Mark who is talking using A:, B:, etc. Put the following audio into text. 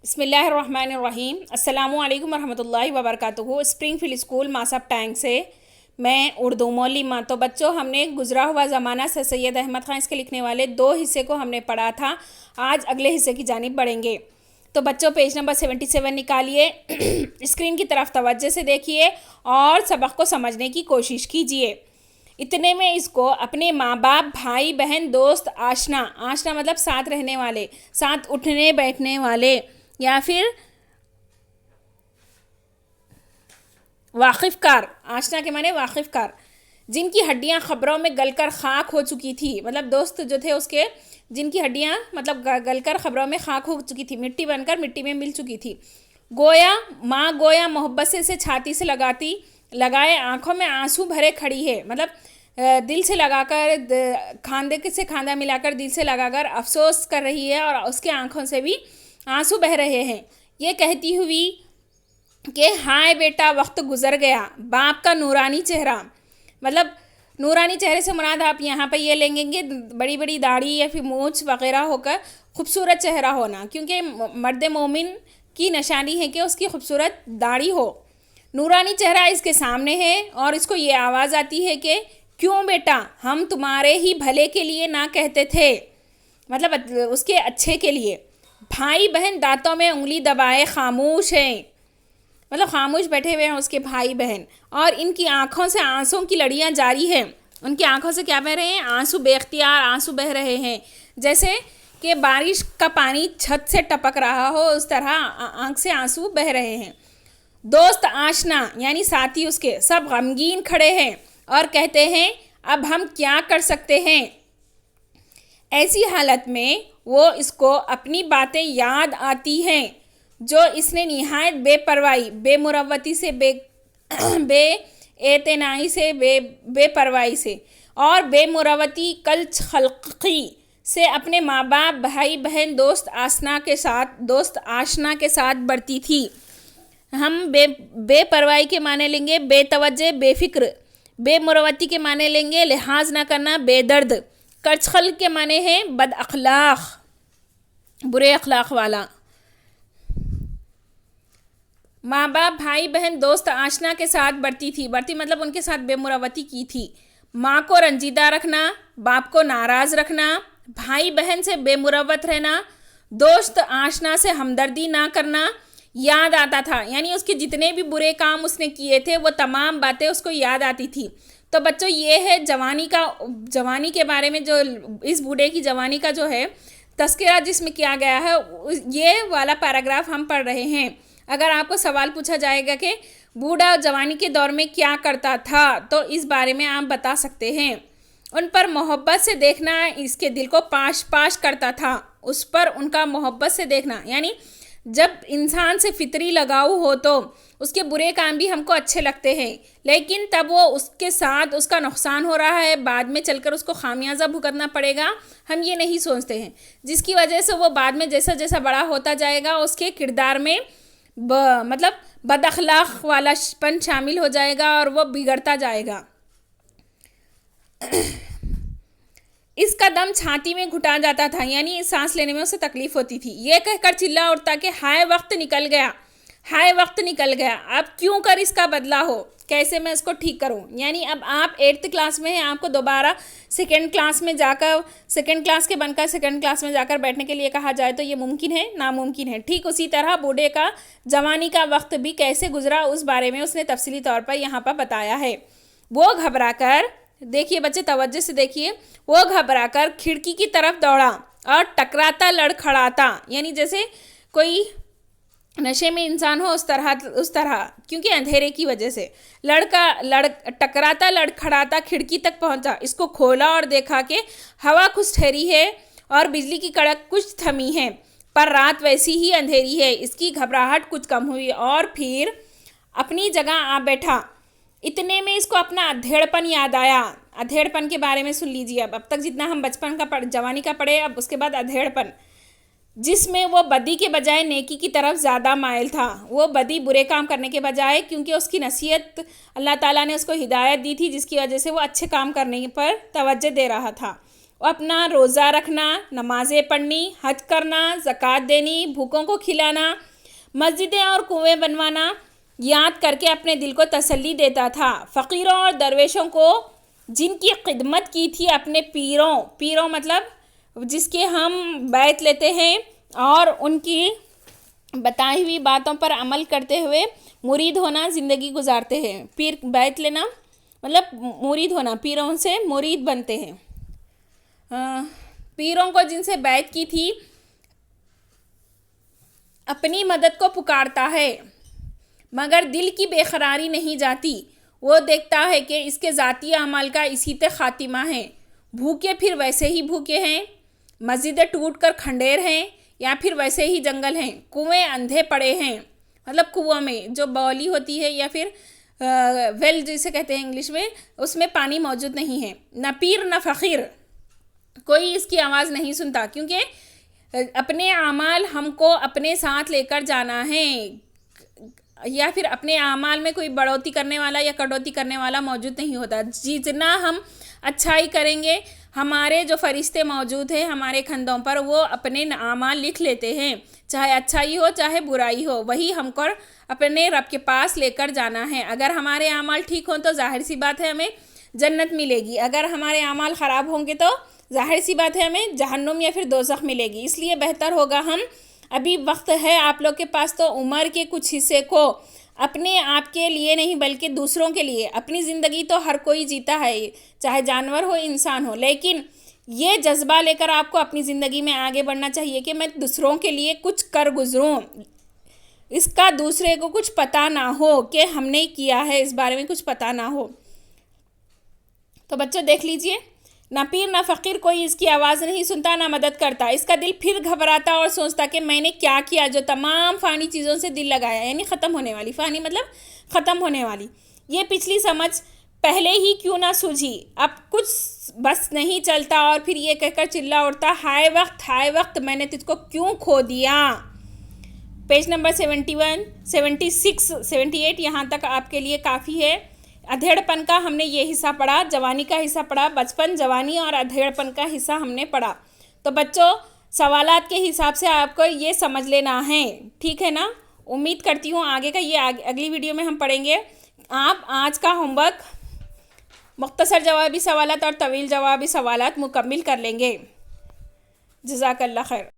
A: بسم اللہ الرحمن الرحیم۔ السلام علیکم ورحمۃ اللہ وبرکاتہ۔ اسپرنگ فیلڈ اسکول ماسب ٹینک سے میں اردو معلمہ۔ تو بچوں، ہم نے گزرا ہوا زمانہ سر سید احمد خان اس کے لکھنے والے 2 حصے کو ہم نے پڑھا تھا۔ آج اگلے حصے کی جانب بڑھیں گے۔ تو بچوں، پیج نمبر 77 نکالیے، اسکرین کی طرف توجہ سے دیکھیے اور سبق کو سمجھنے کی کوشش کیجیے۔ اتنے میں اس کو اپنے ماں باپ، بھائی بہن، دوست، آشنا مطلب ساتھ رہنے والے، ساتھ اٹھنے بیٹھنے والے، یا پھر واقف کار۔ آشنا کے معنی واقف کار، جن کی ہڈیاں خبروں میں گل کر خاک ہو چکی تھی، مطلب دوست جو تھے اس کے، جن کی ہڈیاں مطلب گل کر خبروں میں خاک ہو چکی تھی، مٹی بن کر مٹی میں مل چکی تھی۔ ماں گویا محبت سے چھاتی سے لگائے آنکھوں میں آنسو بھرے کھڑی ہے، مطلب دل سے لگا کر، کھاندے سے کھاندہ ملا کر، دل سے لگا کر افسوس کر رہی ہے، اور اس کے آنکھوں سے بھی آنسو بہہ رہے ہیں، یہ کہتی ہوئی کہ ہائے بیٹا وقت گزر گیا۔ باپ کا نورانی چہرہ، مطلب نورانی چہرے سے مراد آپ یہاں پہ یہ لیں گے بڑی بڑی داڑھی یا پھر مونچھ وغیرہ ہو کر خوبصورت چہرہ ہونا، کیونکہ مرد مومن کی نشانی ہے کہ اس کی خوبصورت داڑھی ہو۔ نورانی چہرہ اس کے سامنے ہے اور اس کو یہ آواز آتی ہے کہ کیوں بیٹا، ہم تمہارے ہی بھلے کے لیے نہ کہتے تھے، مطلب اس کے اچھے کے لیے۔ بھائی بہن دانتوں میں انگلی دبائے خاموش ہیں، مطلب خاموش بیٹھے ہوئے ہیں اس کے بھائی بہن، اور ان کی آنکھوں سے آنسوں کی لڑیاں جاری ہیں۔ ان کی آنکھوں سے کیا بہہ رہے ہیں؟ آنسو، بے اختیار آنسو بہہ رہے ہیں، جیسے کہ بارش کا پانی چھت سے ٹپک رہا ہو، اس طرح آنکھ سے آنسو بہہ رہے ہیں۔ دوست آشنا یعنی ساتھی اس کے سب غمگین کھڑے ہیں اور کہتے ہیں اب ہم کیا کر سکتے ہیں۔ ایسی حالت میں وہ اس کو اپنی باتیں یاد آتی ہیں جو اس نے نہایت بے پرواہی، بے مروتی سے، بے اعتنائی سے، بے پرواہی سے اور بے مروتی کلچ خلقی سے اپنے ماں باپ، بھائی بہن، دوست آشنا کے ساتھ برتی تھی۔ ہم بے پرواہی کے معنی لیں گے بے توجہ، بے فکر۔ بے مروتی کے معنی لیں گے لحاظ نہ کرنا، بے درد۔ کچخل کے معنی ہے بد اخلاق، برے اخلاق والا۔ ماں باپ، بھائی بہن، دوست آشنا کے ساتھ برتی مطلب ان کے ساتھ بے مروتی کی تھی۔ ماں کو رنجیدہ رکھنا، باپ کو ناراض رکھنا، بھائی بہن سے بے مروت رہنا، دوست آشنا سے ہمدردی نہ کرنا یاد آتا تھا، یعنی اس کے جتنے بھی برے کام اس نے کیے تھے وہ تمام باتیں اس کو یاد آتی تھی۔ تو بچوں، یہ ہے جوانی کے بارے میں، جو اس بوڑھے کی جوانی کا جو ہے تذکرہ جس میں کیا گیا ہے، یہ والا پیراگراف ہم پڑھ رہے ہیں۔ اگر آپ کو سوال پوچھا جائے گا کہ بوڑھا جوانی کے دور میں کیا کرتا تھا، تو اس بارے میں آپ بتا سکتے ہیں۔ ان پر محبت سے دیکھنا اس کے دل کو پاش پاش کرتا تھا۔ اس پر ان کا محبت سے دیکھنا، یعنی جب انسان سے فطری لگاؤ ہو تو اس کے برے کام بھی ہم کو اچھے لگتے ہیں، لیکن تب وہ اس کے ساتھ اس کا نقصان ہو رہا ہے، بعد میں چل کر اس کو خامیازہ بھگتنا پڑے گا، ہم یہ نہیں سوچتے ہیں، جس کی وجہ سے وہ بعد میں جیسا جیسا بڑا ہوتا جائے گا اس کے کردار میں مطلب بد اخلاق والا پن شامل ہو جائے گا اور وہ بگڑتا جائے گا۔ اس کا دم چھاتی میں گھٹا جاتا تھا، یعنی سانس لینے میں اسے تکلیف ہوتی تھی۔ یہ کہہ کر چلا اٹھتا کہ ہائے وقت نکل گیا، ہائے وقت نکل گیا، اب کیوں کر اس کا بدلہ ہو، کیسے میں اس کو ٹھیک کروں۔ یعنی اب آپ 8th کلاس میں ہیں، آپ کو دوبارہ 2nd کلاس میں جا کر، 2nd کلاس کے بن کر 2nd کلاس میں جا کر بیٹھنے کے لیے کہا جائے تو یہ ممکن ہے؟ ناممکن ہے۔ ٹھیک اسی طرح بوڑھے کا جوانی کا وقت بھی کیسے گزرا، اس بارے میں اس نے تفصیلی طور پر یہاں پر بتایا ہے۔ وہ گھبرا کر، دیکھیے بچے توجہ سے دیکھیے، وہ گھبرا کر کھڑکی کی طرف دوڑا اور ٹکراتا لڑکھڑاتا، یعنی جیسے کوئی نشے میں انسان ہو اس طرح، کیونکہ اندھیرے کی وجہ سے ٹکراتا لڑکھڑاتا کھڑکی تک پہنچا۔ اس کو کھولا اور دیکھا کہ ہوا کچھ ٹھہری ہے اور بجلی کی کڑک کچھ تھمی ہے، پر رات ویسی ہی اندھیری ہے۔ اس کی گھبراہٹ کچھ کم ہوئی اور پھر اپنی جگہ آ بیٹھا۔ اتنے میں اس کو اپنا ادھیڑ پن یاد آیا۔ ادھیڑ پن کے بارے میں سن لیجیے۔ اب تک جتنا ہم بچپن کا جوانی کا پڑھے، اب اس کے بعد ادھیڑ پن، جس میں وہ بدی کے بجائے نیکی کی طرف زیادہ مائل تھا۔ وہ بدی، برے کام کرنے کے بجائے، کیونکہ اس کی نصیحت اللہ تعالیٰ نے اس کو ہدایت دی تھی، جس کی وجہ سے وہ اچھے کام کرنے پر توجہ دے رہا تھا۔ اپنا روزہ رکھنا، نمازیں پڑھنی، حج کرنا، زکوٰۃ دینی، بھوکوں کو کھلانا، مسجدیں اور کنویں بنوانا یاد کر کے اپنے دل کو تسلی دیتا تھا۔ فقیروں اور درویشوں کو جن کی خدمت کی تھی اپنے پیروں مطلب جس کے ہم بیعت لیتے ہیں اور ان کی بتائی ہوئی باتوں پر عمل کرتے ہوئے مرید ہونا زندگی گزارتے ہیں۔ پیر بیعت لینا مطلب مرید ہونا، پیروں سے مرید بنتے ہیں۔ پیروں کو جن سے بیعت کی تھی اپنی مدد کو پکارتا ہے مگر دل کی بے قراری نہیں جاتی۔ وہ دیکھتا ہے کہ اس کے ذاتی اعمال کا اسی تے خاتمہ ہے۔ بھوکے پھر ویسے ہی بھوکے ہیں، مسجدیں ٹوٹ کر کھنڈیر ہیں یا پھر ویسے ہی جنگل ہیں، کنویں اندھے پڑے ہیں مطلب کنووں میں جو باولی ہوتی ہے یا پھر ویل جسے کہتے ہیں انگلش میں، اس میں پانی موجود نہیں ہے۔ نہ پیر نہ فقیر، کوئی اس کی آواز نہیں سنتا، کیونکہ اپنے اعمال ہم کو اپنے ساتھ لے کر جانا ہے، یا پھر اپنے اعمال میں کوئی بڑھوتی کرنے والا یا کٹوتی کرنے والا موجود نہیں ہوتا۔ جتنا ہم اچھائی کریں گے ہمارے جو فرشتے موجود ہیں ہمارے کندھوں پر وہ اپنے اعمال لکھ لیتے ہیں، چاہے اچھائی ہو چاہے برائی ہو، وہی ہم کو اپنے رب کے پاس لے کر جانا ہے۔ اگر ہمارے اعمال ٹھیک ہوں تو ظاہر سی بات ہے ہمیں جنت ملے گی، اگر ہمارے اعمال خراب ہوں گے تو ظاہر سی بات ہے ہمیں جہنم یا پھر دوزخ ملے گی۔ اس لیے بہتر ہوگا ہم ابھی وقت ہے آپ لوگ کے پاس تو عمر کے کچھ حصے کو اپنے آپ کے لیے نہیں بلکہ دوسروں کے لیے، اپنی زندگی تو ہر کوئی جیتا ہے چاہے جانور ہو انسان ہو، لیکن یہ جذبہ لے کر آپ کو اپنی زندگی میں آگے بڑھنا چاہیے کہ میں دوسروں کے لیے کچھ کر گزروں، اس کا دوسرے کو کچھ پتہ نہ ہو کہ ہم نے کیا ہے، اس بارے میں کچھ پتہ نہ ہو۔ تو بچوں دیکھ لیجئے، نہ پیر نہ فقیر، کوئی اس کی آواز نہیں سنتا نہ مدد کرتا۔ اس کا دل پھر گھبراتا اور سوچتا کہ میں نے کیا کیا جو تمام فانی چیزوں سے دل لگایا، یعنی ختم ہونے والی، فانی مطلب ختم ہونے والی۔ یہ پچھلی سمجھ پہلے ہی کیوں نہ سوجھی، اب کچھ بس نہیں چلتا، اور پھر یہ کہہ کر چلا اٹھتا، ہائے وقت میں نے تجھ کو کیوں کھو دیا۔ پیج نمبر 71 76 78 یہاں تک آپ کے لیے کافی ہے۔ ادھیڑ پن کا ہم نے یہ حصہ پڑھا، جوانی کا حصہ پڑھا، بچپن، جوانی اور ادھیڑ پن کا حصہ ہم نے پڑھا۔ تو بچوں سوالات کے حساب سے آپ کو یہ سمجھ لینا ہے، ٹھیک ہے نا؟ امید کرتی ہوں آگے کا یہ اگلی ویڈیو میں ہم پڑھیں گے۔ آپ آج کا ہوم ورک مختصر جوابی سوالات اور طویل جوابی سوالات مکمل کر لیں گے۔ جزاک اللہ خیر۔